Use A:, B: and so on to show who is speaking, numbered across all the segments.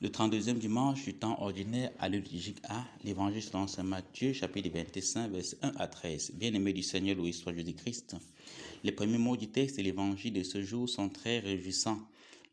A: Le 32e dimanche du temps ordinaire à liturgique A, l'évangile selon saint Matthieu, chapitre 25, versets 1 à 13. Bien-aimé du Seigneur, loué soit Jésus-Christ. Les premiers mots du texte de l'évangile de ce jour sont très réjouissants.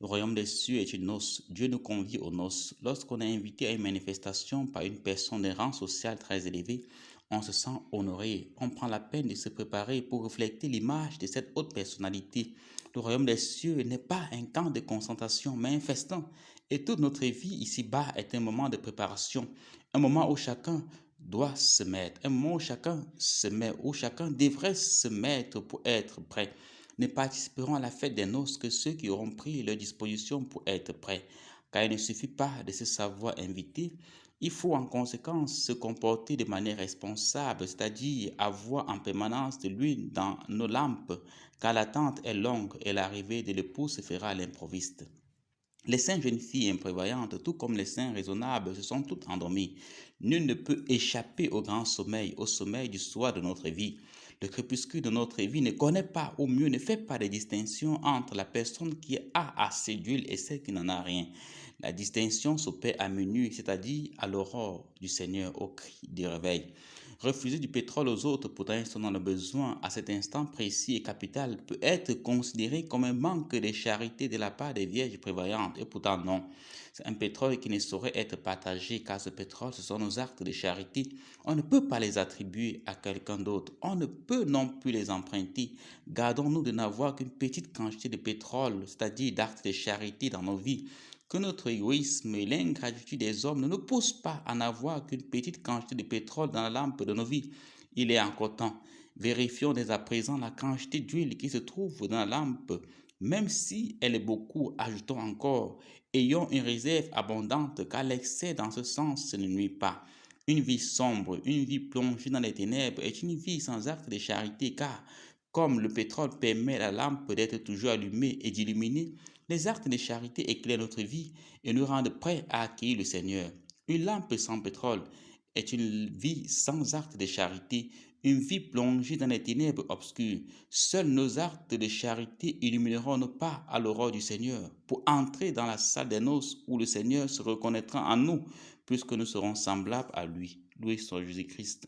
A: Le royaume des cieux est une noce. Dieu nous convie aux noces. Lorsqu'on est invité à une manifestation par une personne d'un rang social très élevé, on se sent honoré. On prend la peine de se préparer pour refléter l'image de cette haute personnalité. Le royaume des cieux n'est pas un camp de concentration, mais un festin. Et toute notre vie ici-bas est un moment de préparation, un moment où chacun doit se mettre, un moment où chacun se met, où chacun devrait se mettre pour être prêt. Ne participeront à la fête des noces que ceux qui auront pris leur disposition pour être prêts, car il ne suffit pas de se savoir invité, il faut en conséquence se comporter de manière responsable, c'est-à-dire avoir en permanence de l'huile dans nos lampes, car l'attente est longue et l'arrivée de l'époux se fera à l'improviste. Les saintes jeunes filles imprévoyantes, tout comme les saints raisonnables, se sont toutes endormies. Nul ne peut échapper au grand sommeil, au sommeil du soir de notre vie. Le crépuscule de notre vie ne connaît pas, ou mieux, ne fait pas de distinction entre la personne qui a assez d'huile et celle qui n'en a rien. La distinction s'opère à minuit, c'est-à-dire à l'aurore du Seigneur, au cri du réveil. Refuser du pétrole aux autres, pourtant ils sont dans le besoin, à cet instant précis et capital, peut être considéré comme un manque de charité de la part des vierges prévoyantes, et pourtant non. C'est un pétrole qui ne saurait être partagé, car ce pétrole, ce sont nos actes de charité. On ne peut pas les attribuer à quelqu'un d'autre, on ne peut non plus les emprunter. Gardons-nous de n'avoir qu'une petite quantité de pétrole, c'est-à-dire d'actes de charité dans nos vies. Que notre égoïsme et l'ingratitude des hommes ne nous poussent pas à n'avoir qu'une petite quantité de pétrole dans la lampe de nos vies. Il est encore temps. Vérifions dès à présent la quantité d'huile qui se trouve dans la lampe. Même si elle est beaucoup, ajoutons encore. Ayons une réserve abondante, car l'excès dans ce sens ne nuit pas. Une vie sombre, une vie plongée dans les ténèbres est une vie sans acte de charité, car comme le pétrole permet à la lampe d'être toujours allumée et d'illuminer, les actes de charité éclairent notre vie et nous rendent prêts à accueillir le Seigneur. Une lampe sans pétrole est une vie sans actes de charité, une vie plongée dans les ténèbres obscures. Seuls nos actes de charité illumineront nos pas à l'aurore du Seigneur pour entrer dans la salle des noces où le Seigneur se reconnaîtra en nous, puisque nous serons semblables à lui. Loué soit Jésus-Christ.